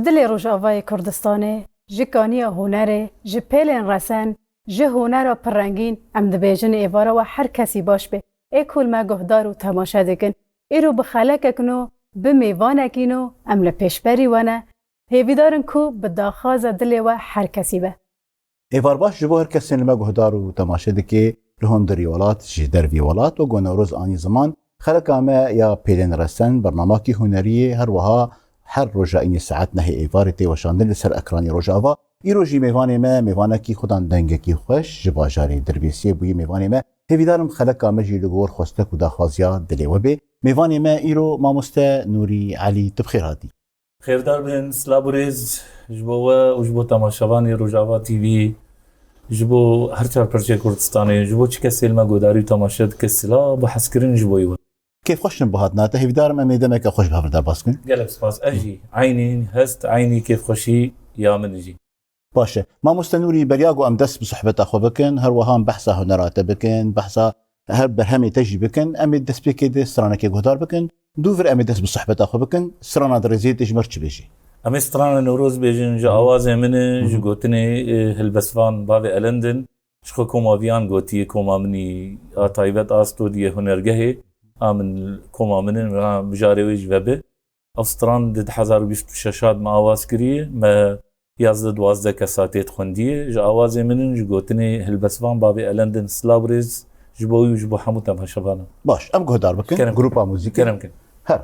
دل روجاوای کردستان جکانی هنر جپلن رسن جه هنر پررنگین ام دبیجن ایوارا و هر کسی باش به اکول ما گهدار و تماشا دکن ایرو بخلک کنو به میوان کینو ام لپیشبری ونه هیویدارن کو به داخاز دل و هر کسی به ایوار باش جبو هر کسی لما گهدار و تماشا دکی لهم دریولات جدر ویولات و گونوروز آنی زمان خلق ما یا پیلن رسن برنامه کی هنری هر وها هر رجاء ساعات نهي ایوارتی و شاندن لسر اکرانی رجاوا ایرو جی میوان ما میوانه کی خودان دنگ کی خوش جباجاری دربیسی بوی میوان ما هیویدارم خلق ما جی لگور خوسته و داخازیا دلی و به میوان ما ایرو ماموسته نوری علی تبخیر هادی خیردار بین سلابوریز جبوه و جبو تماشاوانی روجاوا تیوی جبو هر چهار پرچه کردستانی جبو چی کسی علمه گوداری تماشاد کسیلا بحث کرن جبویوه كيف خوشن بهادنا تهي دارم امي دمك خوش بهفر دار باسكن قالك سباس اجي عيني هست عيني كيف خوشي يا من اجي باشا ما مستنوري برياغو ام دس بصحبة اخو بكن هر وهام بحثا هنرات بكن بحثا هر برهمي تجي بكن امي دس بكيد سرانا كي غدار بكن دوفر امي دس بصحبة اخو بكن سرانا درزيت اجمرتش بيجي امي سترانا نوروز بيجن جا اوازي من جو غوتني هلبسفان بابي الندن شخو كوماويان غوتي كوما مني تايبت استوديو هنرگهي آمن کوما منن مجاری ویج وبه استران دد 1026 ما آواز کریه ما 11 کساتیت خوندیه جا آواز منن جو گوتنی هلبسوان بابی الندن سلابریز جبوی و جبو حمو تم هشبانه باش ام گهدار بکن گروپا موزیکی کرم کن هر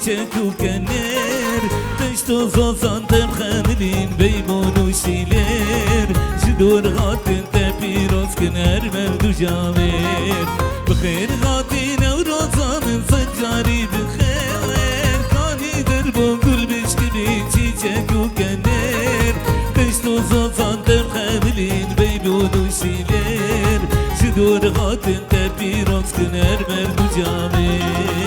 چکو کنر تشتو زازاندم خملین بیمون و شیلر جدور غاتن تپیروز کنر مردو جامر بخیر غاتن و روزان سجاری بخیر کانی در بونگل بشکلین چی چکو کنر تشتو زازاندم خملین بیمون و شیلر جدور غاتن تپیروز کنر مردو جامر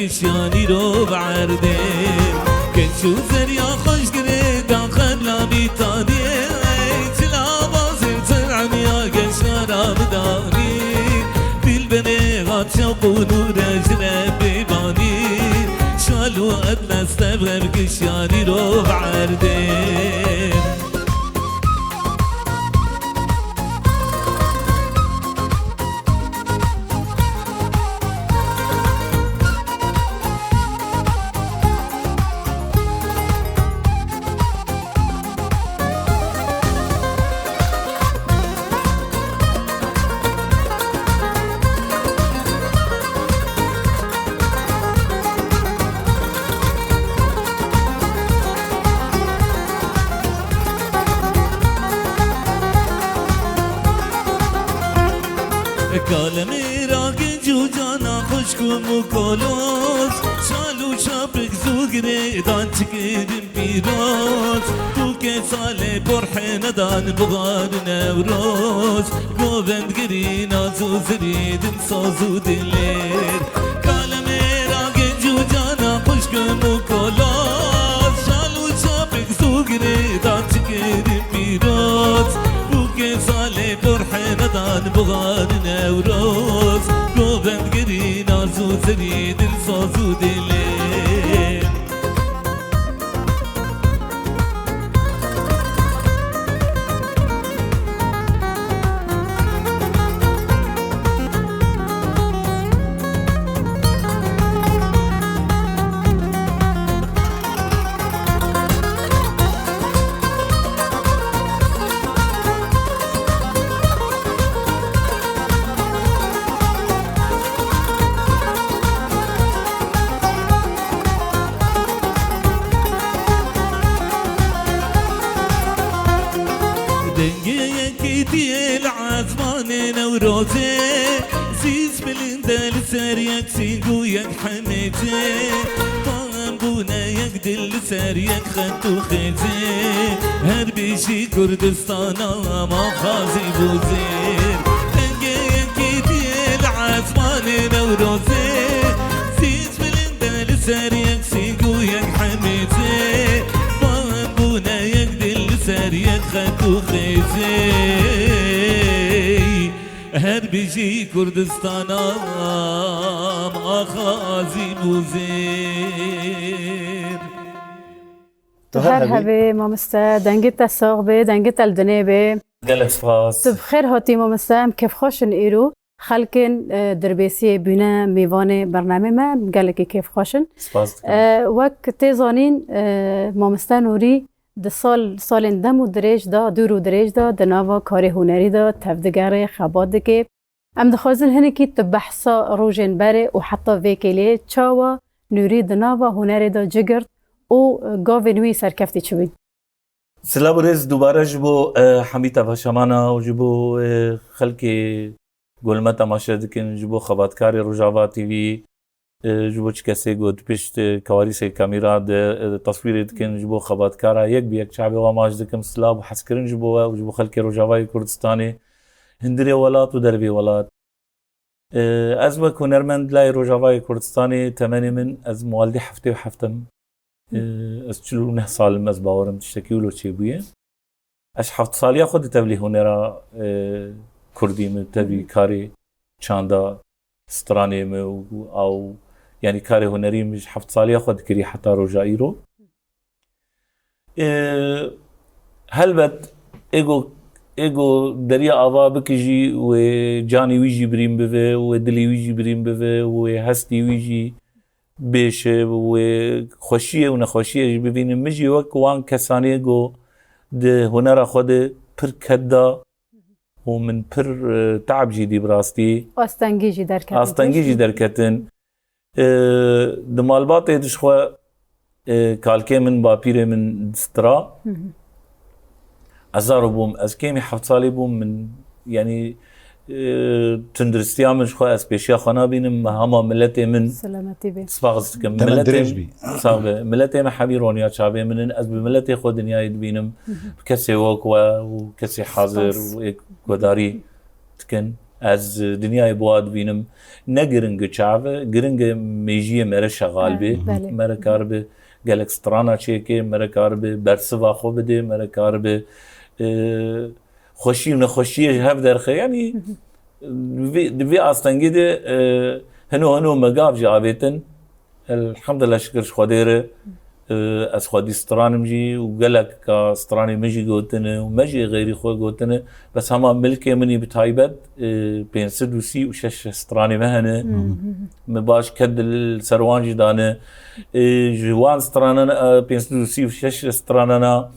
كشاني رو بعرده كنشو زريا خوش قريد خلا بيتاني تلا بازر تلعن يا قشارة بداني بالبنيغات شوقونو رجل بيباني شالو أدنى استبغر كشاني رو بعرده کالمی را گنجو جانا خوشکو مکالوز شالو شابر زوگره دان چکرم پیروز تو که سال برحن دان بغار نوروز گوبند گری نازو زریدن سازو دلیر کالم راگ جو جانا پشکم و کلاز شالو چاپک زوگره دان چکرم پیروز تو که سال برحن دان بغار نوروز گوبند گری نازو زریدن سازو دلیر نوروزي زيز بلندل ساريك سيقو يك حميتي طامبونا يقدل ساريك خدو خيزي هربيشي كردستانا ما خازي بوزير تنقيك ديال عزمان نوروزي زيز بلندل ساريك سيقو يك حميتي طامبونا يقدل ساريك خدو خيزي هر بیشی کردستانم آخازی بوزیر هر هبه مامستا دنگت تساق به دنگت الدنيا به گلک سپاس بخیر هاتی مامستا کیف خوشن ایرو خلکن دربیسی بینه میوان برنامه ما گلک کیف خوشن سپاس وقت تیزانین مامستا نوری د سال دم و دريج دا دور و دريج دا دناوا کار هنری دا تفدگر خباد که ام دخوازن هنه کی تبحثا روژن بره و حتی ویکیلی چاوا نوری دناوا هنری دا جگرد و گاوی نوی سرکفتی چوید سلام رز دوباره جبو حمیتا باشمانا و جبو خلکی گلمه تماشا دکن جبو خبادکاری روژاوا تیوی جبو چه کسی گود پشت کواریس کامیرا ده تصویر دکن جبو خبادکارا یک بیک چعبی و ماج دکم سلام و حسکرین جبو و جبو خلکی روژاوای کردستانی هندری ولات و دربی ولات از وک هنرمند لای روژاوای کردستانی تمنی من از موالدی هفته و هفتم از 49 سال از باورم تشتکی ولو چی بویه اش 7 سالی خود تبلی هنرا کردی من تبلی کاری چاندا سترانی مو او يعني كاري هنري مش 7 سالي خود كري حتى رجائيرو هلبت ايجو دريا آوا بكجي وجاني ويجي بريم بفي ودلي ويجي بريم بفي وهستي ويجي بيشه وخوشيه ونخوشيه ببين مجي وك وان كساني ايجو ده هنرا خود پر كدا ومن پر تعب جدي براستي آستنگيجي دركتن دمالبات دشخوا كالكي من بابيري من سترا ازارو بوم از كيمي 7 سالي بوم من يعني تندرستيا من شخوا اسبيشيا خنا بينم هما ملتي من سلامتي بي صفاغز كم ملتي صاغ ملتي ما حبيرونيا شعبي من از بملتي خو دنيا بينم كسي وكوا وكسي حاضر وداري تكن از دنیای بواد بینم نگرنگ چاوه گرنگ میجی مره شغال بی مره کار به گلک سترانا چیکه مره کار به برسوا خو بده مره کار به خوشی و نخوشی هف درخه یعنی دوی آستنگی ده هنو مقاب جابتن الحمد لله شکرش خودیره از خودی سترانم جی و گلک که سترانی مجی گوتنه و مجی غیری خود گوتنه بس هما ملکه منی بتایبت 536 سترانی مهنه مباش کد السروان جی دانه جوان ستراننا 536 ستراننا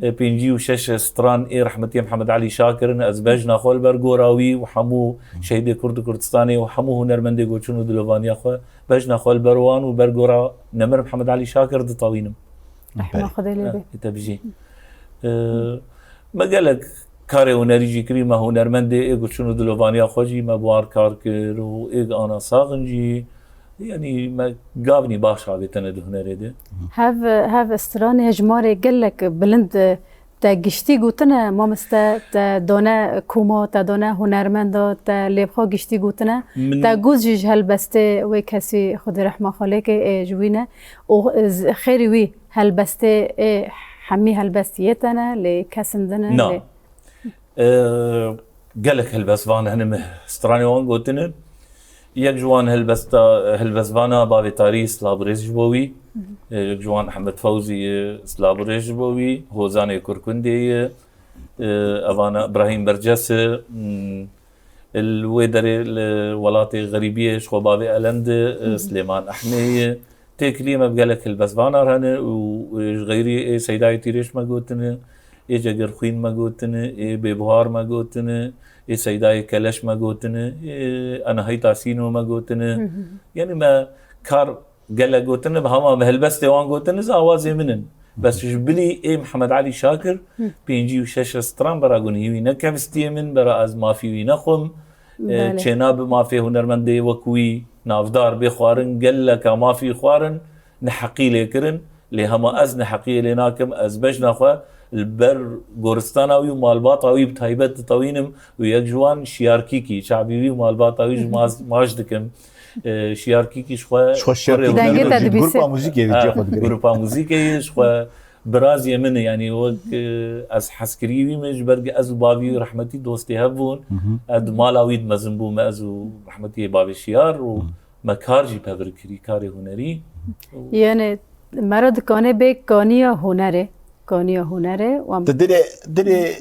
56 ستران رحمتي محمد علي شاكر از بجنا خو البرغوراوي وحمو شهيد كرد كردستاني وحمو هنرمندي گوچونو دلوانيا خو بجنا خو البروان وبرغورا نمر محمد علي شاكر د طوينم رحمه خدي لي تبجي مقالك كاري هنريجي كريمه هنرمندي گوچونو دلوانيا خوجي مبوار كار كر و انا صاغنجي يعني ما قابني باش عابتنا هنري ده هاف استراني هجماري قال لك بلند تا گشتی گوتنه ما مستا تا دانه کوما تا دانه هنرمند تا لیبخا گشتی گوتنه تا گوز جیج هلبسته و کسی خود رحمه خاله که جوینه و خیری وی هلبسته حمی هلبستیتنه لی کسندنه نعم قال لك هلبسفان هنم استراني وان قوتنه یک جوان هلبسفانا بابي تاريخ سلابريز جبوي یک جوان احمد فوزي سلابريز جبوي هوزاني كركندي افانا ابراهيم برجس الويدري الولاتي غريبيه شخو بابي الند سليمان احمي تكليمه بقالك هلبسفانا رهن وغيري سيداي تيريش ما قوتنه جگر خوين ما قوتنه ببهار ما قوتنه سيداي كلش ما قوتنه انا هاي تاسينو ما قوتنه يعني ما كار قال قوتنه بهما مهلبس ديوان قوتنه زاوازي منن بس جبلي محمد علي شاكر بينجي وشاش ستران برا قنهيوي نكفستي من برا از ما في نخم چناب ما في هنرمندي وكوي نافدار بخوارن قال لك ما في خوارن نحقي لكرن لهما از نحقي لناكم از بجنا خو البر گورستاناوی و مالباتاوی بتایبت طوینم و یک جوان شیارکیکی شعبیوی و مالباتاوی ماش دکم شیارکیکی شخوا شیارکیکی گروپا موزیکی گروپا موزیکی شخوا برازی من يعني وقت از حسكريوي مش برجع از بابي رحمتي دوستي هبون اد مالاويد مزنبو ما ازو رحمتي بابي شيار ومكارجي بابركري كاري هنري يعني مرد كانه بك كانيا هنره كانيا هنره و تدري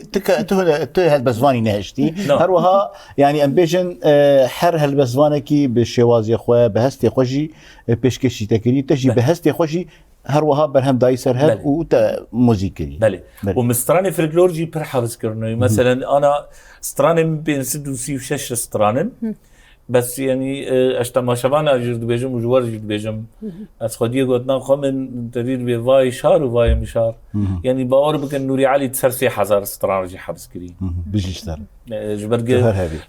تو هالبزواني نهشتي هروها يعني امبيجن حر هالبزوانكي بالشوازي خو بهستي خوجي بيشكشي تكري تجي بهستي خوجي هروها برهم دايسر هاد وتا موزيكي بله ومستراني فلكلورجي برحفظ كرنوي مثلا انا ستراني بين 6 سترانم بس يعني اشتما شبانا جرد بيجم وجوار جرد بيجم از خوديه قلتنا خمن تدير بفاي شهر وفاي مشار يعني باور بكن نوري علي تسرسي 1000 استراتيجي حبس كري بيجيشتر جبرج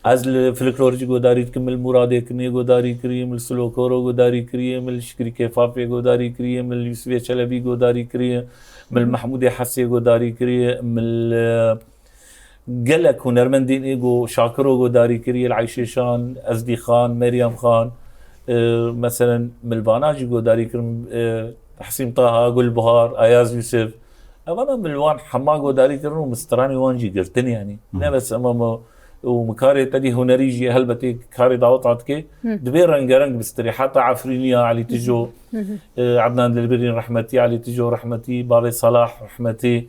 از الفلكلورجي قداري تكمل مرادي كني قداري كريم السلوكورو قداري كريم الشكري كفافي قداري كريم اليوسف شلبي قداري كريم من محمود حسي قداري كريم من قالك هنرمندين ايجو شاكرو قداري كري العيشيشان ازدي خان مريم خان مثلا ملباناجي قداري كرم حسين طه قل بهار اياز يوسف اما ملوان حما قداري كرم ومستراني وانجي قرتني يعني لا بس امام ومكاري تدي هنريجي هلبتي كاري داوط عتكي دبير رنج بستريحات عفرينيا علي تجو عدنان البرين رحمتي علي تجو رحمتي بابي صلاح رحمتي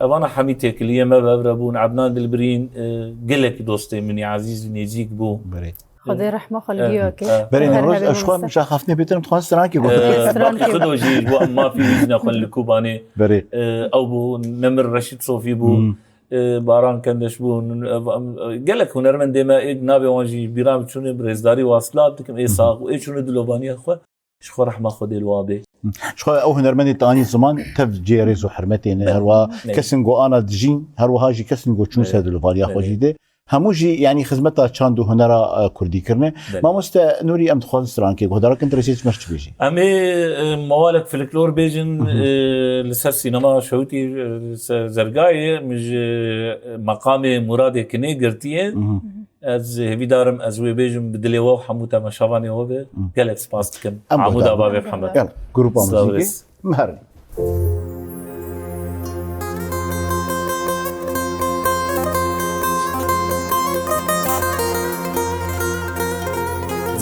وانا حميتك اللي ما بابربون عدنان البرين قلك دوستي مني عزيز نيزيك بو خدي رحمه خلقيوك بري نروز اشخاص مش خافني بيتر متخان سترانكي باقي خدو جي ما في وجنا خل الكوباني بري او بو نمر رشيد صوفي بو باران كندش بو قالك هنرمند ديما نابي وانجي بيرام شنو برزداري واصلات كم اي ساق واي شنو دلوباني اخو شخو رحمه خدي الوابي شخو او هنرمندي تاني زمان تف جيريز وحرمتي هروا كسنغو انا دجين هروا هاجي كسنغو چون سدلوباني اخو جيده هموجي يعني خدمتها چاندو هنرا كردي كرنه ما مستا نوري ام تخون سترانكي غدار كنت رسيت مش بيجي امي موالك فلكلور بيجن لسر سينما شوتي زرقاي مش مقام مراد كني قرتيه از هبيدارم از وي بيجم بدلي واو حموتا مشافاني هو قالك سباستكم عمود بابي محمد يلا جروب موسيقي مهري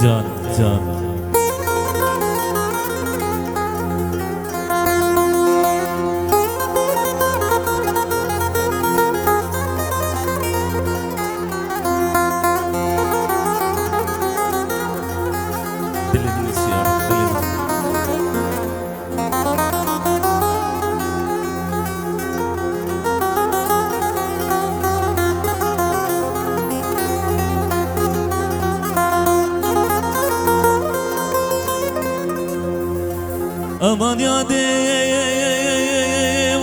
جان جان امان یاده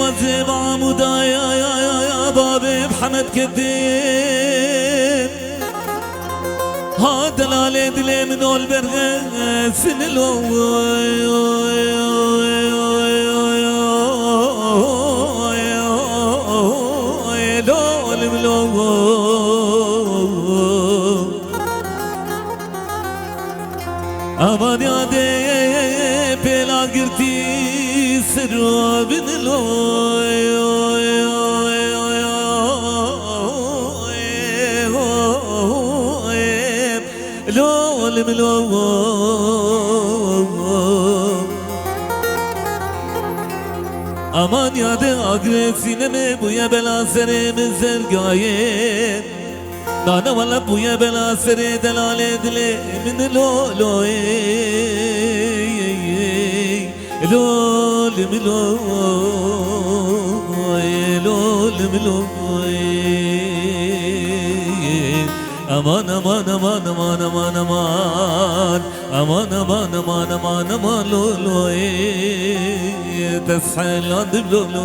وزب عمودا یا باب محمد کدیم ها دلالة دلي من البرغة سنلو aman yade pela girti sirabin loy lol mlo aman yade agresine me buya bela sere me zergaye Nana wala buya bela sere delale dile min lo lo lo limlo lo limlo aman aman aman aman aman aman aman aman aman aman aman lo lo تسحل عند lo lo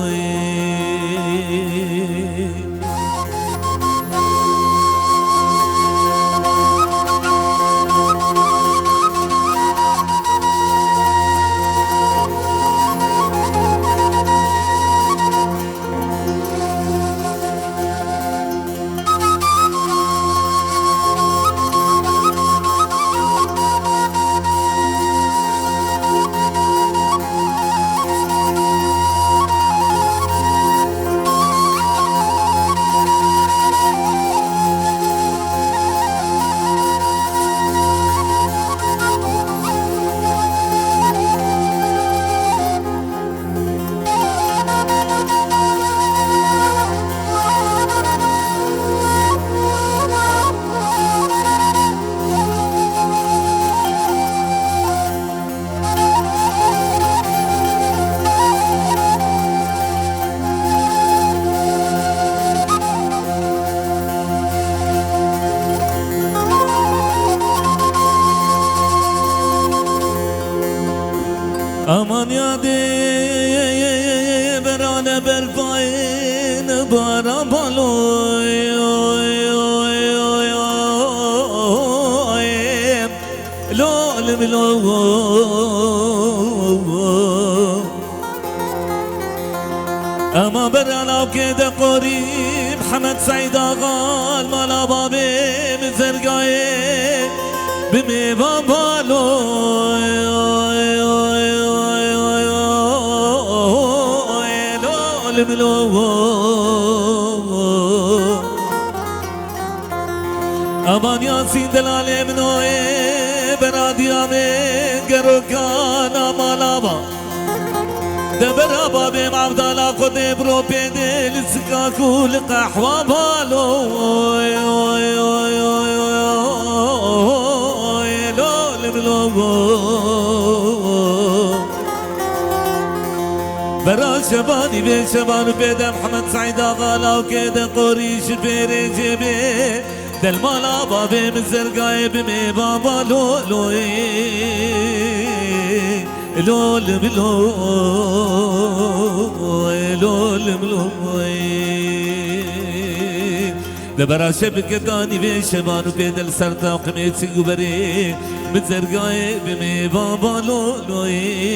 aman yade berane berfain bara baloy lo limlo اما برا كده قريب حمد سعيد غال مالا بابي من زرقاي بمي بابالو امان ياسين دلالي منوي براديا من قروكانا مالابا دبر بابي معبدالا قدي برو بيدي لسكاكو لقحوا بالو برا شباني بين شبان بيدا محمد سعيد غالا وكيدا قريش بيري جيبي دل مالا بابي من زرقاي بمي بابا لولوي لول بلو لول بلو دبرا شبكتاني بين شبان وبيدا السرطة وقميتي قبري من زرقاي بمي بابا لولوي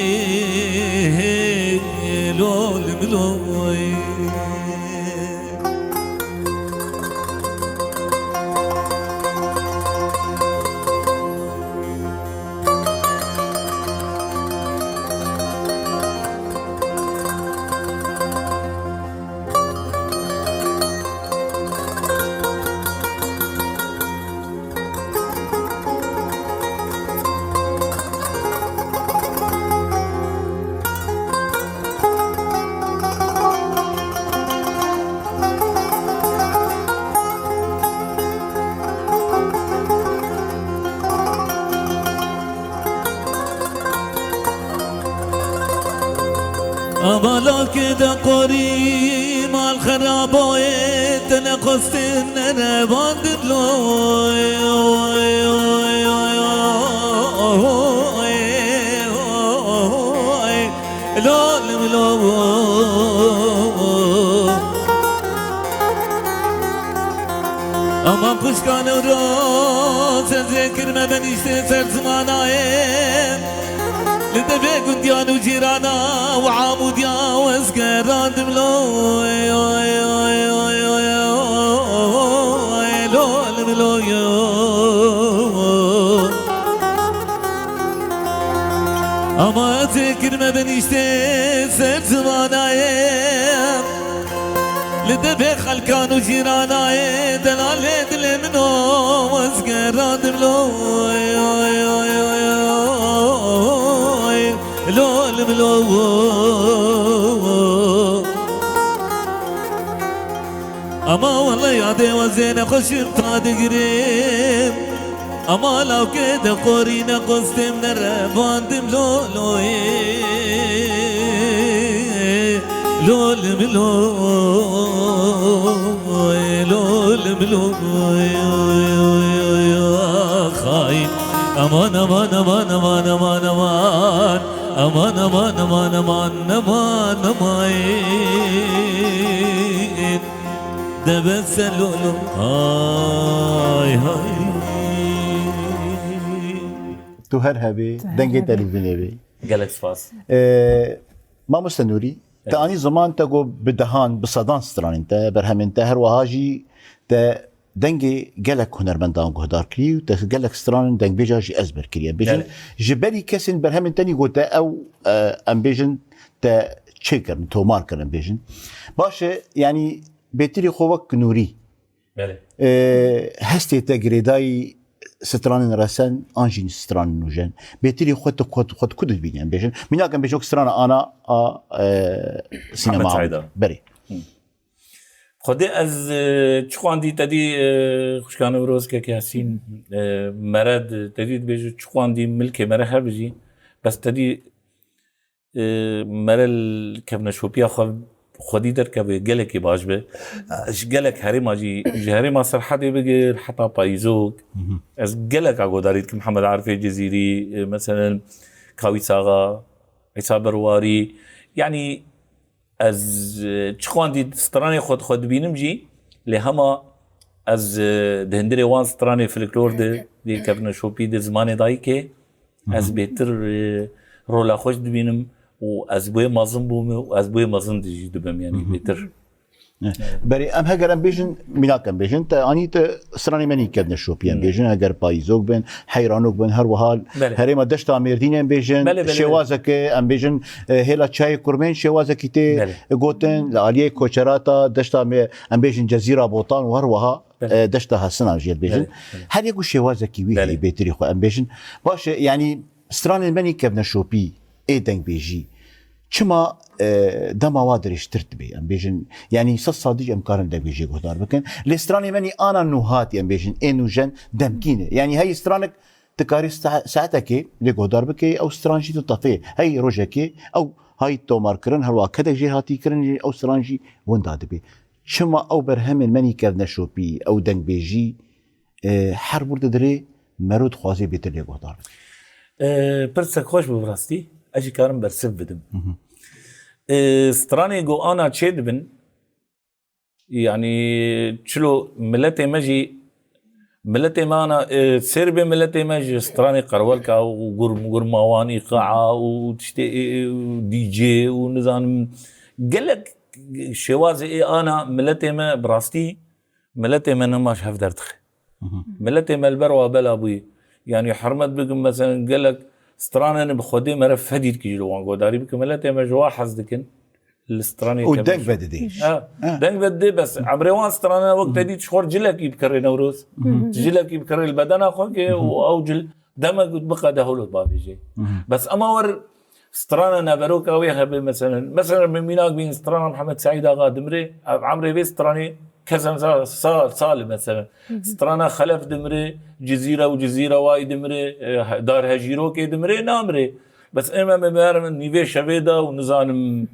لول بلو أمالا كده قري مع الخرابوية تنقصت إننا باندلوي ما خوش كان وروز ذكر ما بنيشت سر زمانايم لدبي قنديان وجيرانا وعاموديا واسكران دملو اما ذكر ما بنيشت سر زمانايم لدبي خلكان وجيراناي دلالي دل منو واسكران دملو لول ملو اما والله يا دي وزين خشم تاد قريب اما لو كده قورينا قصت من الربان دملو لول ملو لول ملو خاين امان امان امان امان امان امان امان امان امان امان امان امان دبس اللولو هاي هاي تو هر هبه دنگه تلویزیونی بی قالك سپاس ما مستنوري تاني زمان تقو بدهان بصدان ستران انت برهم انت هر وهاجي تا دنگي قالك هنرمندان قهدار كري وتقالك ستران دنگ بيجا جي ازبر كريا بيجن جبالي كسن برهم انتني قوتا او ام بيجن تا تشيكر تو ماركر ام بيجن باشا يعني بيتري خوك نوري بله هستي تقريداي ستران رسن انجين ستران نوجن بيتري خود كود بينيان بيجن منا كان بيجوك ستران انا سينما بري خودی از چخوان دی تدی خوشکانه بروز که کسین مرد تدید بیشتر چخوان دی ملک مره هر بجی بس تدی مره کم نشوپیا خودی در که گله کی باش به گله هری ماجی جهری ما صرحتی بگیر حتی پایزوک از گله که گودارید که محمد عارفی جزیری مثلا کاوی ساغا عیسی برواری یعنی از چخوان دید سترانی خود بینم جی لهما از دهندری وان سترانی فلکلور دی کبن شوپی دی زمان دایی که از بهتر رولا خوش بینم و از بوی مازن بوم و از بوی مازن دیجی دبم یعنی بهتر بري ام هاجر ام بيجن ميناك ام بيجن تا اني تا سراني مني كدنا شوبي ام بيجن هاجر بايزوك بن حيرانوك بن هر وهال هري ما دشتا ميردين ام بيجن شوازك ام بيجن هيلا تشاي كورمين شوازك تي غوتن لاليه كوچراتا دشتا ام بيجن جزيره بوطان وهر وها دشتا هسنا جيل بيجن هل يقول شوازك وي بيتري خو ام بيجن باش يعني سراني مني كدنا شوبي اي دنگ بيجي چما دما وادرش ترتبي ام بيجن يعني صديق امكان ده بيجي قدار بكن الاستراني مني انا نوهات ام بيجن انو جن دمكينه يعني هي استرانك تكاري ساعتك اللي قدار بكي او استرانجي تطفي هي روجكي او هاي تو ماركرن هلوا كدا جي هاتي كرن او استرانجي ونداد بي چما او برهم مني كرنا شوبي او دنگ بيجي حرب ورد دري مرود خوازي بيتر لي قدار پرسك خوش ببراستي اجي كارم برسف بدم ستراني جو انا تشيد بن يعني تشلو ملتي مجي ملتي ما انا سيربي ملتي مجي ستراني قرولكا وغرماواني قاعه وتشتي دي جي ونظام قالك شوازي انا ملتي ما براستي ملتي ما نماش هفدرتخ ملتي ما البروا بلا ابوي يعني حرمت بكم مثلا قالك سترانا بخودي مرف فدير كيلو قداري بكملات ما جوا حزدكن الستراني ودنك بدديش دنك بدي بس عبريوان سترانا وقت دي شخور جلك يبكر نوروز جلك يبكر البدن اخوك او جل دمك بقى دهولو بابي جي بس اما ور سترانا نبروك اويها مثلا من ميناك بين سترانا محمد سعيد اغا دمري عمري بي ستراني كذا صال مثلا سترانا خلف دمري جزيره وجزيره واي دمري دار هجيرو كي دمري نامري بس اما مبار نيفي شبيدا ونزان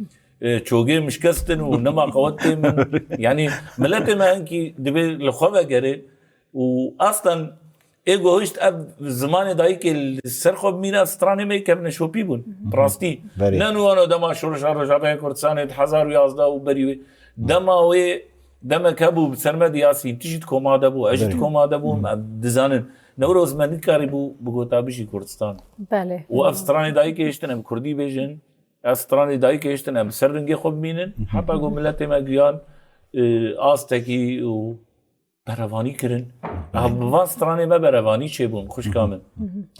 تشوغي مشكستن ونما قوتي من يعني ملتي ما انكي دبي لخوبه جري واصلا ايجو هشت اب زمان دايك السرخب مينا ستراني مي كم شوبي بون براستي لانه انا دما شرش رجابه كردستان 1011 وبري دما وي دمك ابو بسرمد ياسين تجد كومادا بو اجد كومادا بو دزانن نوروز ما نكاري بو بغوتابشي كردستان بله وافستراني داي كيشتن ام كردي بيجن افستراني داي كيشتن ام سرنجي خوب مينن حتى قو ملت ما گيان آستکی و بروانی کرن بوان ستراني ما بروانی چه بون خوش کامن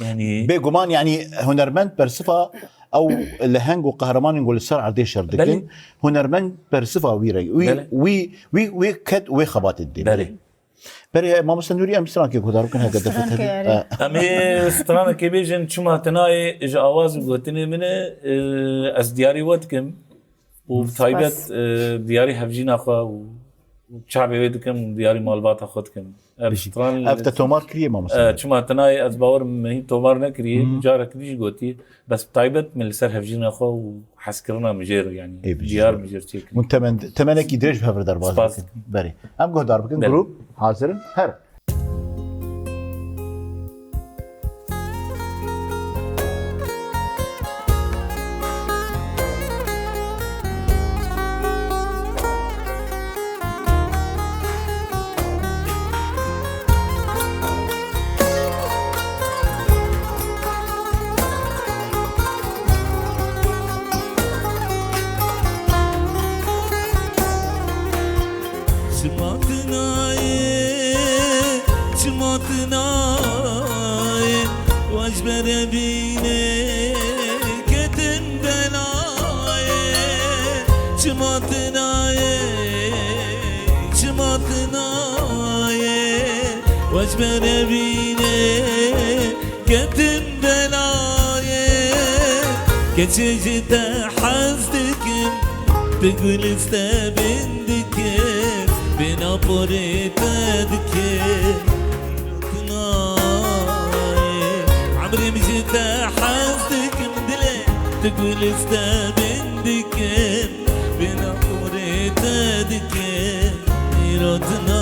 يعني بيجومان يعني هنرمند برصفة او لهنج وقهرمان نقول السرعه عردي شردكن هنرمند برصفة ويري وي كد وي خبات الدين بري ما مستنوري ام ستران كي كودارو كان هكذا دفت امي ستران كي بيجن چما تناي اج اواز غوتني من از دياري ودكم وبطيبت دياري هفجينا خو وشعبي ودكم دياري مالبات اخذكم ستران افتا تومار كريه ما مستنوري چما تناي از باور مهي تومار نكريه جارك ديش غوتي بس طيبت من السر هفجينا خو وحسكرنا مجير يعني ديار مجير تشيك تمنك يدرج بهفر درباز بري ام غودار بكن جروب حاضر هر كتجد حزدك تقول استبندك بنابوريتك عمري مجد حزدك مدلي تقول استبندك بنابوريتك يرتنا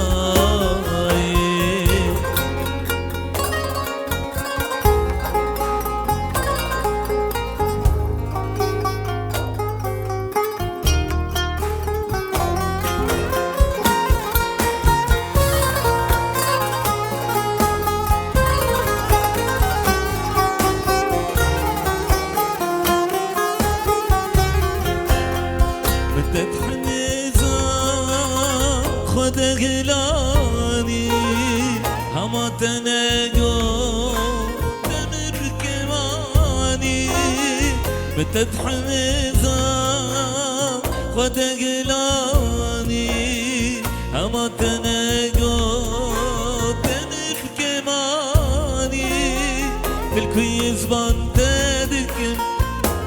بتتحمزا وتقلاني أما تنقو تنف كماني بالكويس بانتادكم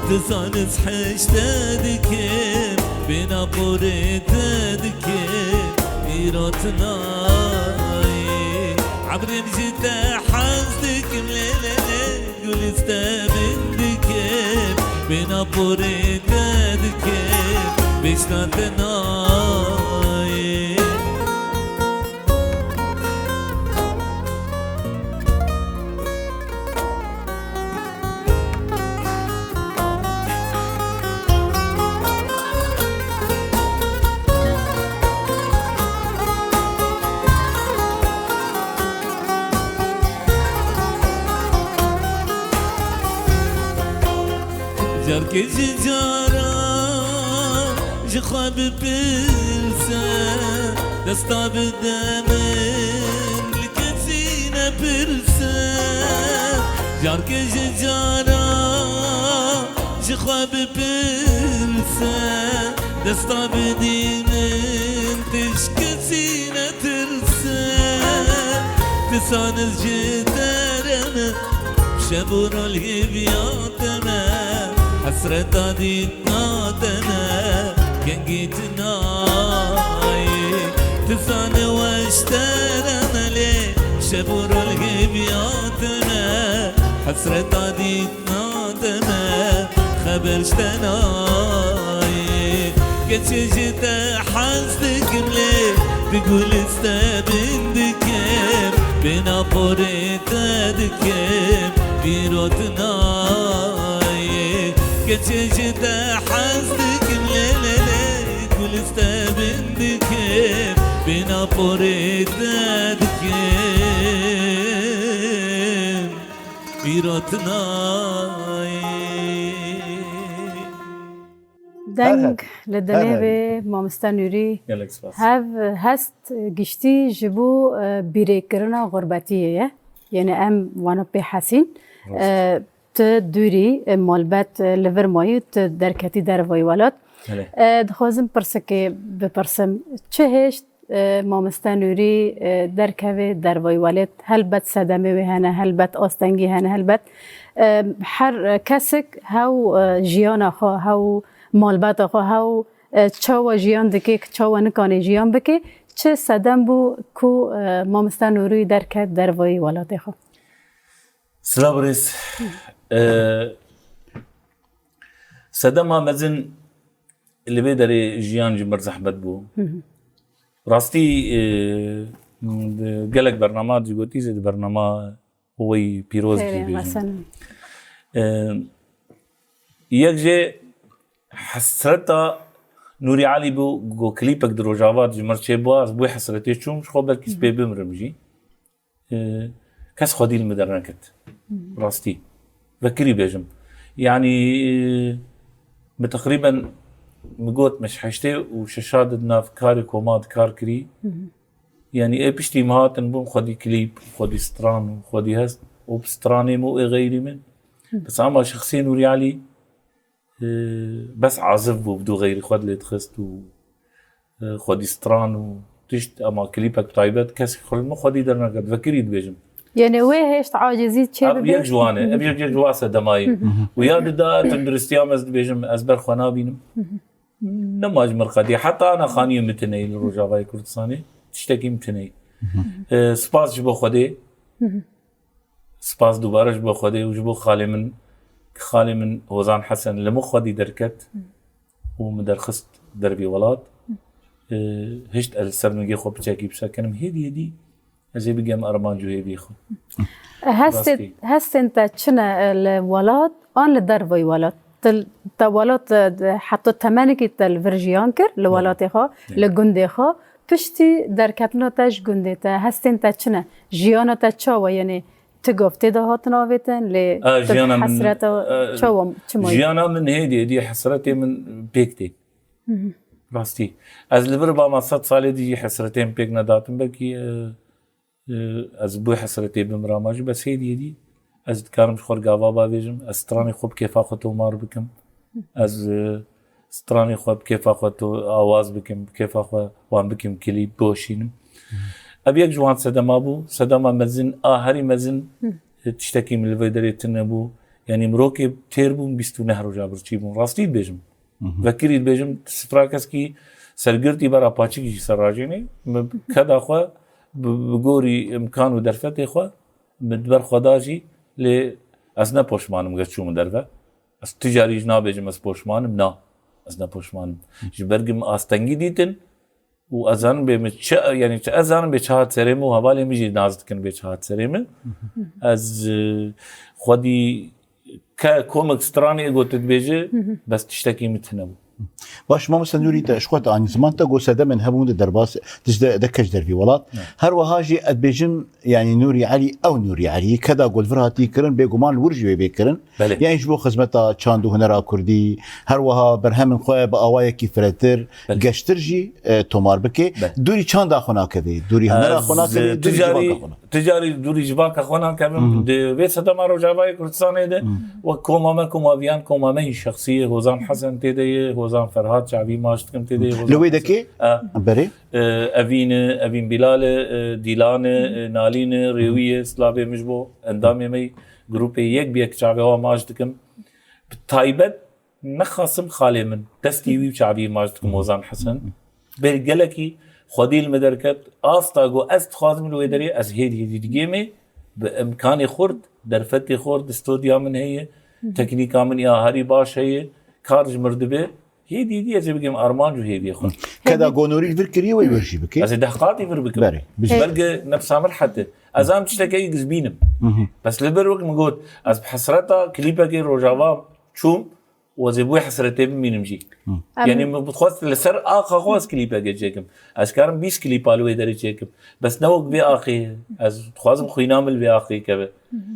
تسانس حشتادكم بنابوري تادكم إيراتناي عبري بجد حزدكم ليلة قول استبندكم بنابوريتك بشتاتناي جارك جارا جخاب برسا دستا بدمن لكسينا برسا جارك جارا جخاب برسا دستا بدمن تشكسينا ترسا تسانز جدارنا شبورا الهبياتنا حسرت عديتنا دنا كنجيتنا تساني واشترنا ليه شبور الغبياتنا حسرت عديتنا دنا خبرشتنا كتشجت حزدكم ليه تقول استبندكم بنابوريتكم بيروتنا كتجد حزدك ليلة كل استبندك پوریده دکیم ایراتنای دنگ لدنه به مامستا نوری گلک سپاس هست گشتی جبو بیره کرنا غربتیه یعنی ام وانا به حسین ت دوری مالبت لور مایو ت درکتی در ویوالات دخوازم پرسه که بپرسم چه هشت مامستا نوری درکوه در ویوالت هل بد صدمه و هنه هل بد آستنگی هنه هل بد هر کسک هاو جیان آخوا هاو مالبات آخوا هاو چاوا جیان دکه چاوا نکانه جیان بکه چه صدم بو کو مامستا نوری درکت در ویوالات خوا سلام بريس سدما مزن اللي بيدري جيان جمر زحمت بو راستي قالك برنامج قلتي زي برنامج هو بيروز مثلا يجي حسرتا نوري علي بو كليبك درو جافات جمر شيبواز بو حسرتي شو خو بالكيس بيبي مرمجي كاس خدي المدرنكت راستي بكري بيجم يعني بتقريبا مقوت مش حشتي وششادنا في كاري كوماد كاركري يعني ايه بشتي مهاتن بوم خدي كليب خدي ستران وخدي هست وبستراني مو غيري من بس عما شخصيا نوري علي بس عازف بو بدو غيري خد لي تخست وخدي ستران وتشت اما كليبك طيبت كاس خل مو خدي درنكت بكري بيجم يعني ويهش عاجزي تشي ابيك جوانه ابيك جواسه دماي ويا دا تندرستيام از بيجم ازبر خنا بينم نماج مرقدي حتى انا خانيه متني الرجاوي كردستاني تشتكي متني سپاس جبو خدي سپاس دوباره جبو خدي وجبو خالي من وزان حسن لمو خدي دركت ومدرخست دربي ولات هشت السرنجي خو بتشاكي بشكل هدي ازي بيجام ارمان جو هي بيخو هست انت چنا الولاد آن لدر وی ولاد تا ولاد حتی تمنی که تل ورژیان کر لولاد خوا لگنده خوا پشتی در کتنا تاش گنده تا هست انت چنا جیانا تا چاوا یعنی تگفته ده هات ناویتن ل حسرت چاوا چمایی جیانا من هدی حسرتی من پیکتی راستی از لبر با ما 100 ساله دی حسرتين پیک نداتم بلکی از بو حسرتي بمرامج بس هدي از كارم خور قاوا باويجم از تراني خوب كيف اخذتو مار بكم از ستراني خوب كيف اخذتو اواز بكم كيف اخذ وان بكم كليب بوشينم ابيك جوان سدما مزن هري مزن تشتكي من الفيدري تنبو يعني مروكي تيربو بيستو نهر جابر تشيبون راستي بيجم فكري بيجم سفراكس كي سرگرتي برا پاچي كي سراجيني كدا خو بگوری امکان و درفت خو مدبر خداجی ل از نپوشمانم گچوم درفه از تجاری نابجم از پوشمانم نه از نپوشمانم جبرگم آستنگی دیتن و ازان به مچ یعنی چه ازان به چهات سریم و حوالی میجی نازد کن به چهات سریم از خودی که کومک سترانی گوتت بیجه بس تشتکی متنم باش ما مثلا نوري تشخوت عن زمان تقو سدا من هبون درباس تجد دكش دربي ولات هر وهاجي ادبيجم يعني نوري علي او نوري علي كذا قول فراتي كرن بيغمان ورجي بيكرن يعني جبو خدمتا چاندو هنرا كردي هر وها برهم خو باوايه كيفرتر گشترجي تومار بكي دوري چاندا خنا كدي دوري هنرا خنا كدي تجاري دوري جباك خنا كم دي سدا مارو جاباي كردستان ده وكوما كوماويان كوما شخصيه هوزان حسن تدي هوزان فرهاد شعبي ماشت كم تدي لوي دكي بري أبين بلال ديلان نالين ريوية سلابي مجبو اندامي مي جروبي يك بيك شعبي هوا ماشت كم بتايبت نخاصم خالي من تستيوي شعبي ماشت كم وزان حسن برجلكي خدي المدركات أستاجو أستخدم الويدري أزهيدي ديجيمي بإمكاني خرد درفتي خرد استوديو من هي تكنيكا من يا هاري باش هي كارج مردبه هي دي أجي بقيم أرمان جو هي بيخون كذا قونوري فكري ويورشي بكي أزي دهقاتي فر بكم بلقى نفس عمل حتى أزام تشتكي جزبينم بس لبر وقت مقول أز بحسرتا كليبا كي روجاوا شوم وزبوي حسرتي من مجي يعني ما بتخوص لسر خواص كليب اجيكم اشكارم 20 كليب الو دريجيكم بس نوق بي اخي از تخوازم خوينامل بي اخي كبه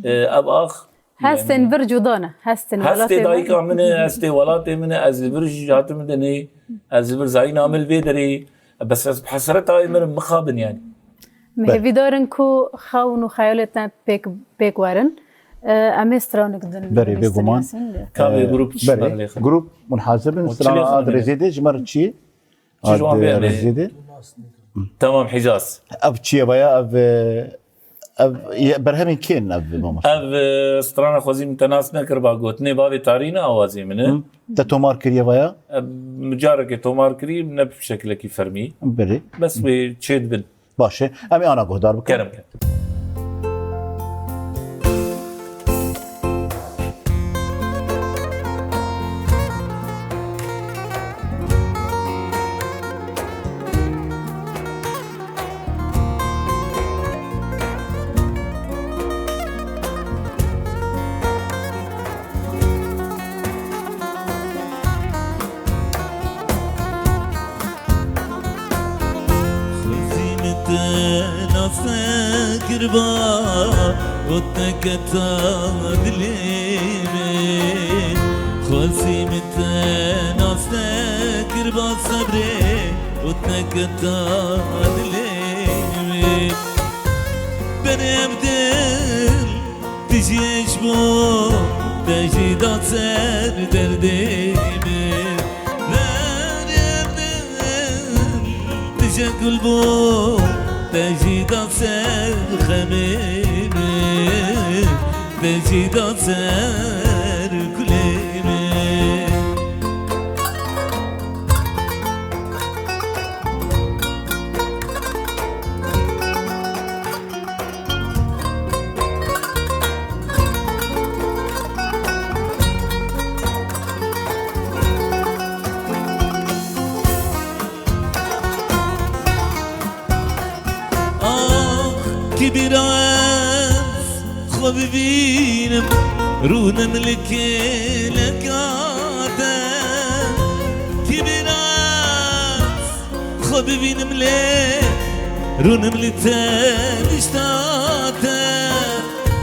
اب اخ هستن برجودانه هستن هستي دايكا من هستي ولاتي من از برج جات مدني از بر زاي نامل بي دري بس بحسرتها من مخابن يعني مهبي دارنكو خاون خيالتنا بيك وارن امسترانك بري بيغومان كامي جروب بري جروب منحاسب سلام ريزيدي جمر تشي ريزيدي تمام حجاز اب تشي بايا اب برهمين كين اب مامش اب سترانا خوزي متناسنا كربا غوتني بابي تارينا اوازي من تتومار كريا بايا مجارك تومار كري من بشكل كي فرمي بري بس بتشيد بن باشه امي انا قهدار بكم كرم خواسي متى ناستكر بصبري وتنكتا دليمي بني ابدل تجيش بو تجي داتسر درديمي بني ابدل تجي بو تجي داتسر خميمي تجي داتسر كليمي كبيراس خبيبينم رونم لكي لكاتا كبيراس خبيبينم لي رونم لتالشتاتا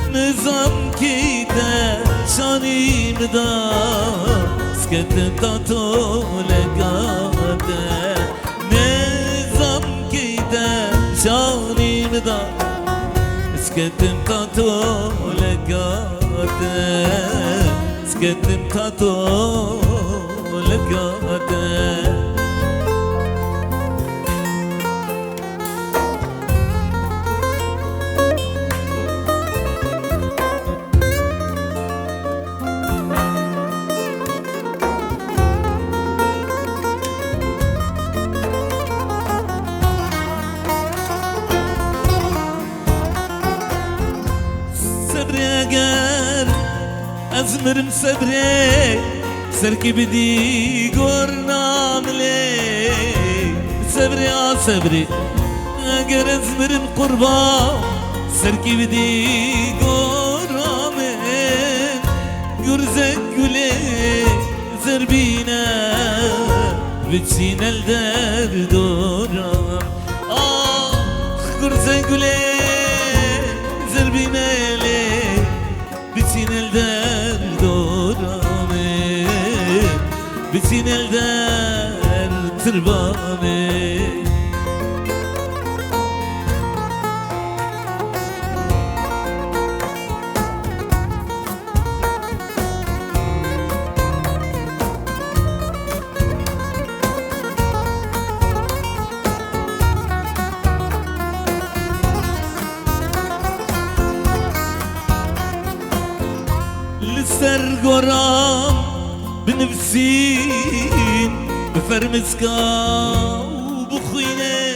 نظام كيدا شاني مدا سكت تاتو لكاتا نظام كيدا شاني مدا سكتم تاتو لقاتا سكتم تاتو لقاتا أزمرم صبري سركي بدي قرنا ملي صبري صبري أقر أزمرم قربا سركي بدي قرنا من قرزك قولي زربينا بتسينا الدار دورا قرزك قولي زربينا لي بتسينا الدار دورامي بتسينا الدار تربامي لسر قرام بنفسين بفرمسكا وبخويني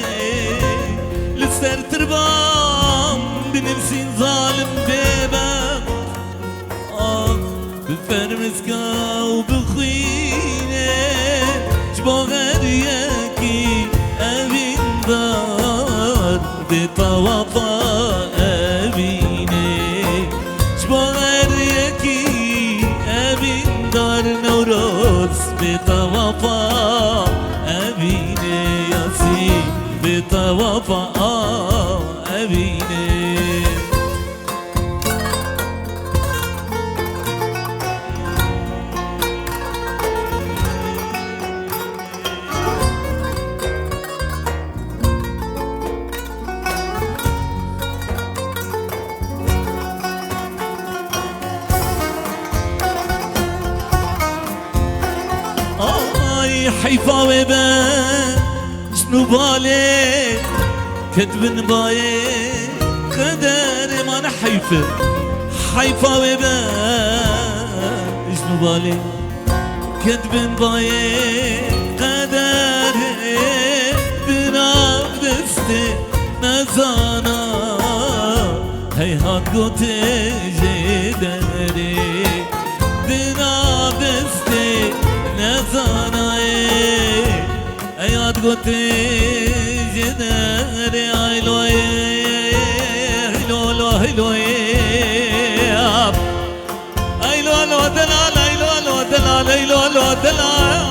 لسر تربام بنفسين ظالم بيبا بفرمسكا وبخويني جبوغر ياكي أبين دار بطوافا أبيني جبوغر ياكي أبين دار نورو وفا أبيني حيفا وبان شنو بالي كتب باي قدر ما نحيفه حيفا وبان شنو بالي كتب باي قدر بناق دستي نزانا هيهات قوتي جدري بناق دستي نزانا هيهات قوتي جدري هيلو هيلو هيلو هيلو هيلو دلال هيلو هيلو دلال هيلو هيلو دلال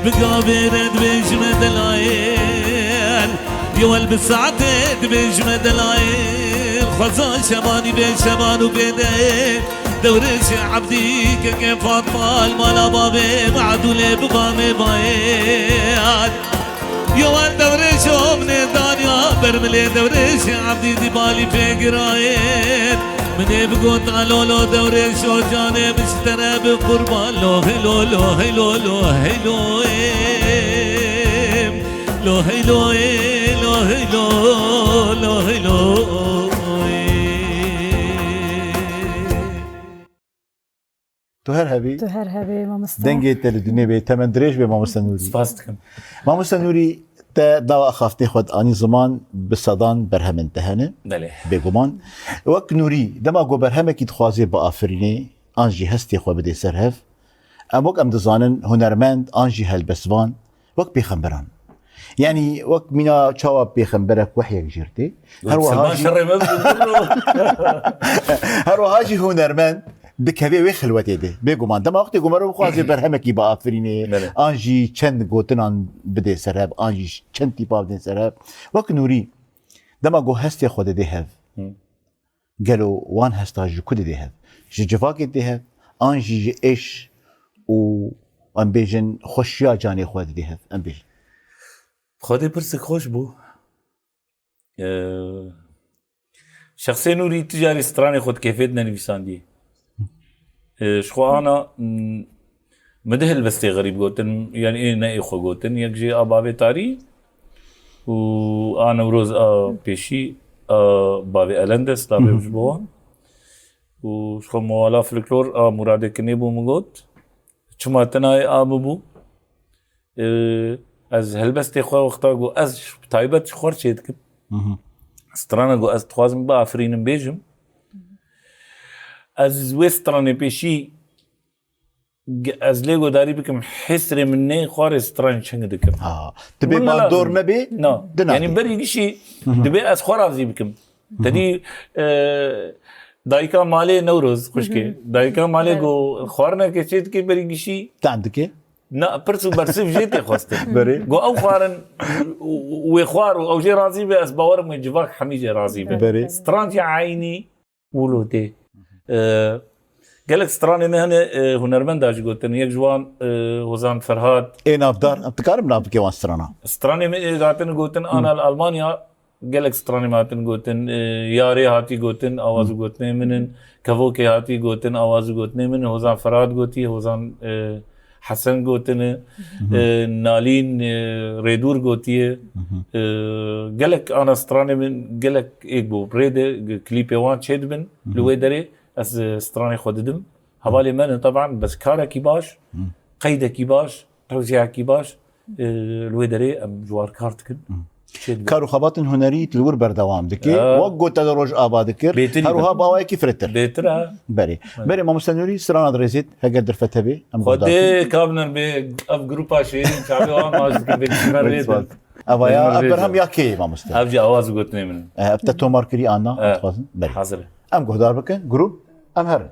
بقابرت بجمد العيل يوال بالسعدت بجمد العيل خزان شباني بين شبان وبيدين دورش عبدي كيف فاطمة المالا بابي معدولي ببامي بايد يوال دورش ومن دانيا برملي دورش عبدي دي بالي في قرايد من بقوت علولو دورش وجاني بشترى بقربان لو هلو لو هلو لو هلو لو هلو لو هلو لو هلو تهر هبي تهر هبي مامستا دنگی تلدنی به تمن دريج به ماموستا نوری سپاس دکم. ماموستا نوری تا دوا خافتی خود آنی زمان بصدان برهم انتهانه بله بگمان وقت نوری دما گو برهمه کی تخوازی با آفرینه آنجی هستی خو بده سرهف ام وقت ام دزانن هنرمند آنجی هلبسوان وقت پیغمبران يعني وقت منا تشاوب بيخنبرك وحيك جرتي هروهاجي هنرمند بكبي وخلوتي ده بيقومان دما وقتی گمرو خوازی برهمکی با آفرینه آنجی چند گوتنان بده سراب آنجی چند تیپا بده سراب وقت نوری دما گو هستی خود ده هف گلو وان هستا جو کد ده هف جواک ده هف آنجی اش و ام بیجن خوشیا جانی خود ده هف ام بیجن خودی پرسک خوش بو شخصی نوری تجاری سترانی خود کیفیت ننویساندی شخو أنا مدهل بستي غريب قوتن يعني إيه نأي خو قوتن يكجي أبابي تاري وأنا وروز بيشي بابي ألندس لابي وجبوه وشخو موالا فلكلور مرادي كنيبو مقوت چما تناي آبو از هل بستي خو وقتا قو از تايبت شخور چيدكم سترانا قو از تخوازم با أفرين بيجم از وسترانه پیشی از لیگو داری بکم حسر منه خوار استران چنگ دکم تبي ما دور ما بي نه یعنی بری گیشی دبی از خوار ازی بکم تدی دایکا ماله نوروز خوشکه دایکا ماله گو خوار نه کشید که بری گیشی تعندك نه پرسو برسیف جیتی خواسته بري گو او خوارن و خوار او جی راضی به از باورم جواک حمیجه راضی به بري استران یا عینی ولوده قالك ستراني مهنة هنرمند داج قلتن يك جوان وزان فرهاد ايه نافدار بتكارم نافد كيوان سترانا ستراني قاتن قلتن انا المانيا قالك ستراني ماتن قلتن ياري هاتي قلتن اواز قلتن من كفوكي هاتي قلتن اواز قلتن من وزان فرهاد قلتي وزان حسن قلتن نالين ريدور قلتي قالك انا ستراني من قالك ايك بو بريده كليبي وان شيد من لويدري از ستراني خوددم حوالي من طبعا بس كاركي باش قيدكي باش توزيعكي باش الويدري ام جوار كارتكن كارو خبات هنري تلور بردوام دكي وقو تدرج آبا ذكر هروها باواي كيف رتر بيترا بري ما مستنوري سترانا دريزيت هقدر فتبي خدي كابنر بأف جروبا شيرين شعبي وان ماجد بيتمرد أبايا أبرهم يا كي ما مستنوري أبجي أواز قلتني من أبتتو ماركري أنا بري حاضر أم قهدار بكن جروب أم هر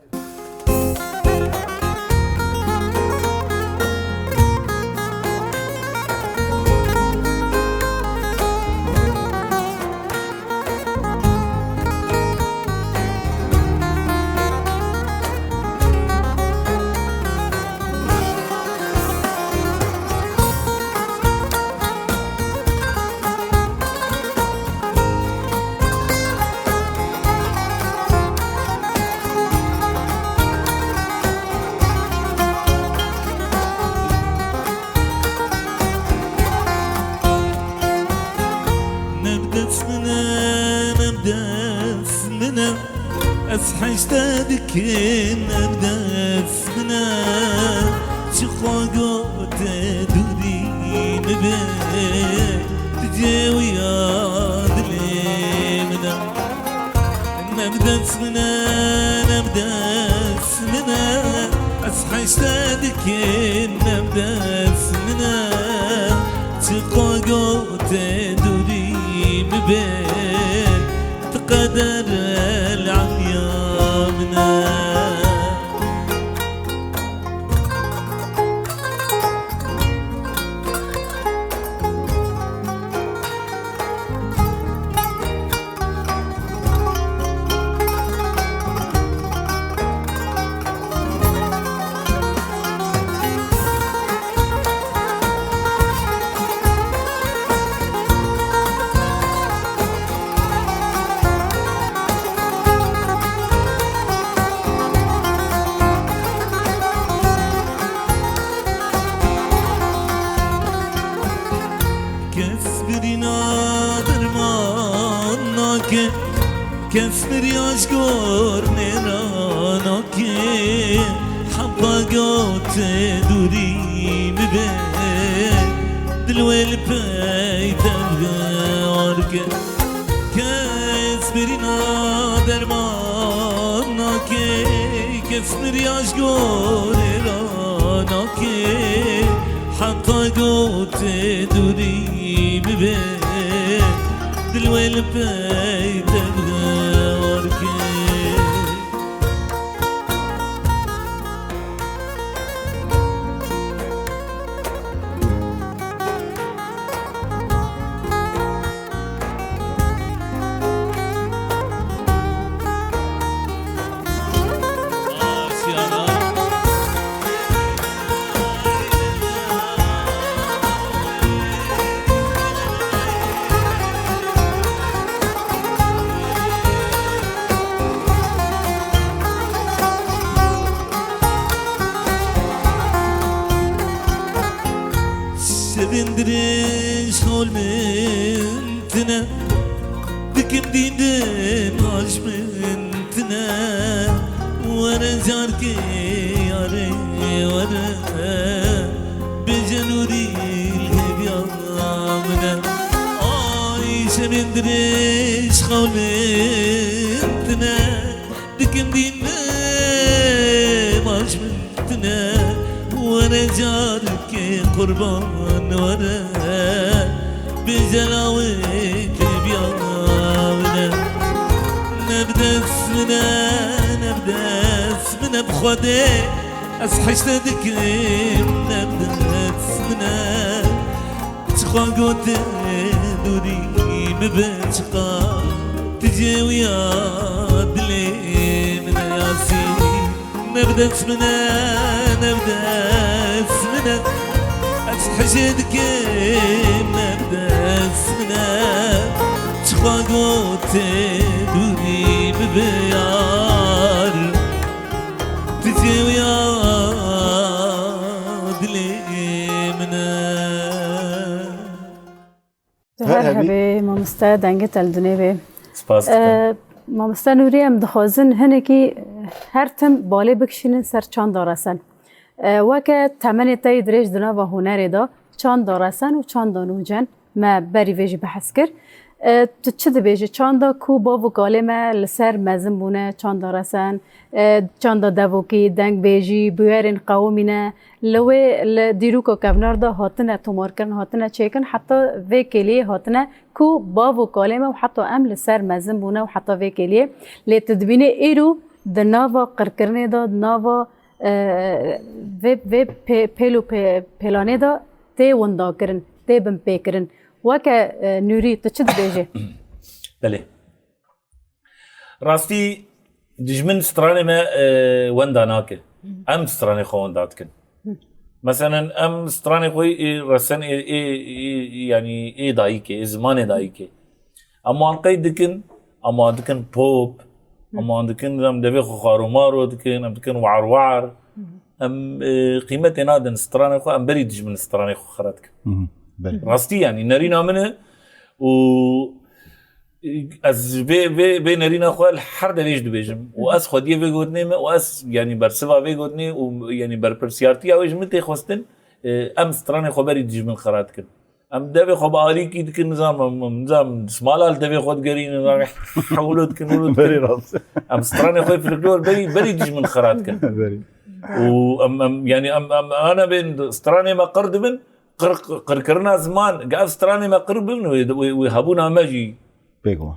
أصحشتك نبدأ اسمنا شخوقات دوري مبي تجاوي عدلمنا نبدأ اسمنا أصحشتك نبدأ اسمنا شخوقات دوري مبي تقدر العميامنا كسر يشكر نرانك حبقات دوري مبين دلويل بيت الغارك كسر درمانك كسر يشكر نرانك حبقات دوري مبين دلويل بيت Sevindiriş olmentine Dikim dindin aşmentine Vara zarki yare vara Becanuri hevyamına Ay sevindiriş olmentine Dikim dindin aşmentine Vara zarki kurban ورا بجلاوك بيامنا نبدأ اسمنا بخدي أصحشتك نبدأ اسمنا تخاقوت دوري مبتقى تجاوي عدلي من ياسين نبدأ اسمنا حشدك نبدأ اسمنا تخاقوت دوري ببيار تجاوي عدلي منا هرهبي مامستا دنگت الدنيبي سپاس مامستا نوری ام دخوازن هنکی هر تم بالی بکشینن سر چاند دارسن وکه تمن تای درج دنا و هنر دا چاند دارسن و چاند دانوجن ما بری ویجی بحث کر تو چه دبیجی چاند کو با وکاله ما لسر مزن بونه چاند دارسن چاند دوکی دنگ بیجی بیارن قومینه لوی دیرو کو کبنار دا هاتنه تومار کن هاتنه چیکن حتی وکیلی هاتنه کو با وکاله ما و حتی ام لسر مزن بونه و حتی وکیلی لتدبین ایرو دناوا قرکرنه دا دناوا وی پیلو پیلانه دا تی وندا کرن تی بم پی کرن وکه نوری تو چه بیجه؟ بله راستی دجمن سترانه ما وندا ناکه ام سترانه خو وندات کن مثلا ام سترانه خوی رسن يعني اي دايكه زمان دايكه اما قيد دكن اما دكن بوب اما دكن رم دبي خارو مارو دكن ام دكن وعر ام قيمه نادن سترانه خو ام بريدج من سترانه خو خراتك راستي يعني نرينا منه و از بی نرین خوال هر دلیش دو بیشم و از خودی به گودنیم و از یعنی بر سوا به گودنی و یعنی بر پرسیارتی اویش مت خواستن ام ستران خبری دیج من خرات کن ام دبی خب عالی کی دکن نظام سمالال دبی خود گری نظام حولت کن بری راست ام ستران خوی فلکلور بری دیج من خرات کن و ام يعني انا بين ستراني ما قرد من قركرنا زمان قاف ستراني ما قرب من ويهبونا ماجي بيقوا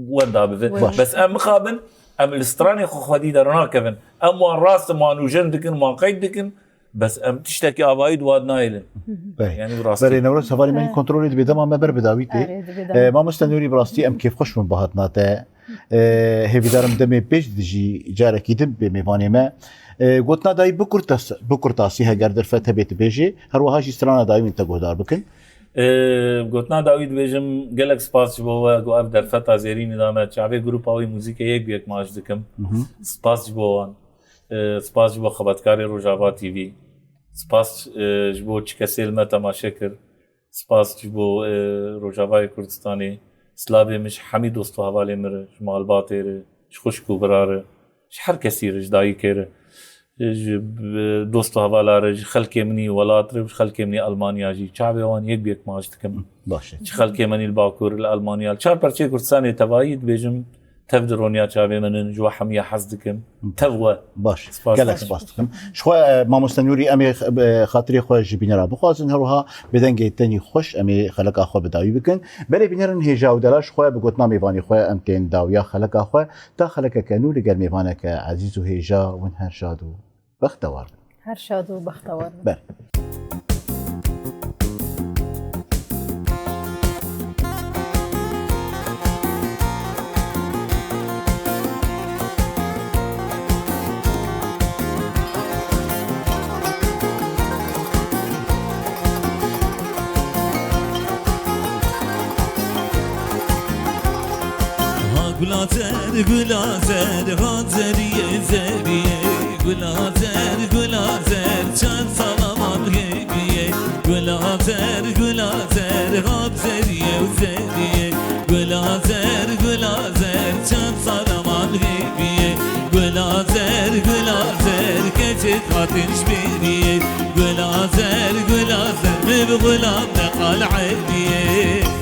ودا بس ام مقابل ام الستراني خو خدي درنا كفن ام راس ما نوجندكن ما قيدكن بس ام تشتكي ابايد واد نايل يعني براستي بري نورس سفاري من كنترول بدما ما بر بداويتي ما مستنوري براستي ام كيف خوش من بهاتناته هيفي دارم دمي بيج دجي جاركي دم بميفاني ما قلتنا داي بكرتاسي هاجر درفت بيت بيجي هروها شي سترانا داي من تقودار بكن قلتنا داويد بيجم جالك سباس جوا قاف درفت ازيري نظام شعبي جروب اوي موسيقى يك بيك ماش دكم سباس جوا سپاس جبو خبرکاری روزافا تیوی سپاس جبو چکسیل ما تماشاکر سپاس جبو روزافای کردستانی سلابی مش حمید دوستو حواله مره شمال باطره خوشکو براره هر کسی رج دایی کره دوستو حواله رج خلک منی ولات رج خلک منی آلمانیا جی چابه وان یک بیک ماش تکم باشه خلک منی الباکور الالمانیا چهار پرچه کردستانی تباید بیجم تفدرونيا شابي من جوا حمية حزدكم تفوا باش قالك سباستكم شوي ما مستنوري امي خاطري خوش جبينا را بخوازن هروها بدنجي الثاني خوش امي خلق اخو بداوي بكن بلي بنرن هيجا ودلاش خويا بقوتنا ميفاني خويا امتين داويا خلق اخو تا خلق كانوا لقال ميفانك عزيز وهيجا ونهر شادو بختوار هر شادو بختوار گلازر گلازر غازریه زریه گلازر گلازر چند سلام غیبیه گلازر گلازر غازریه زریه گلازر گلازر چند سلام غیبیه گلازر گلازر کجت خاطرش بیریه گلازر گلازر بغلام نقال عیبیه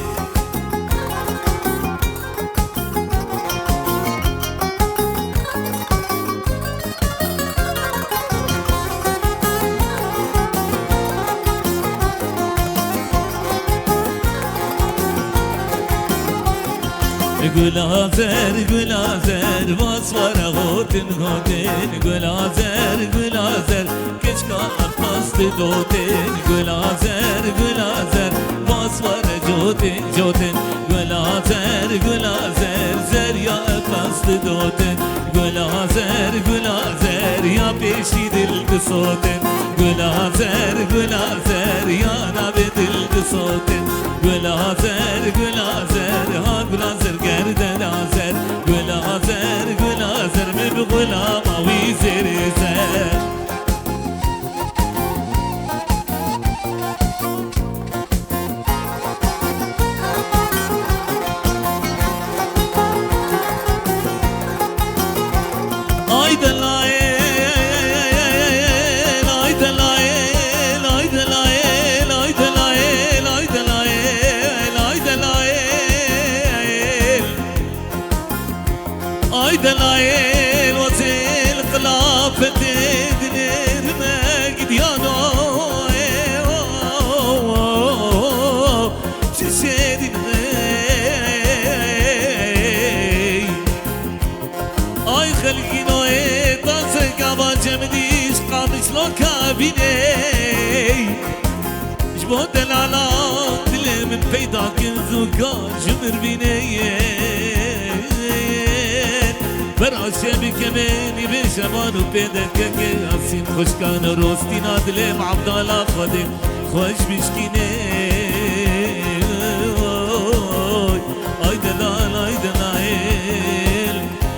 گلازر گلازر واسوار غوتن غوتن گلازر گلازر کشکان پاست دوتن گلازر گلازر واسوار جوتن جوتن گلازر گلازر زریا پاست دوتن گلازر گلازر یا پیشی دل قصوتن گلازر گلازر یا ناب دل قصوتن گلازر گلازر ها گلازر گردن آزر گلازر گلازر من غلام وی زر زر جبوت العلا دل من پیدا کنزو کار جمر بینه براشه بکمینی به شبانو پیدا که آسین خوشکان و روستی نادلم عبدالله خودم خوش بشکینه آی دلال آی دلال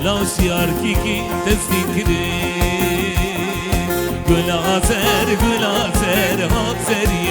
لاشیار کی تذکره گلازر گلازر حاضری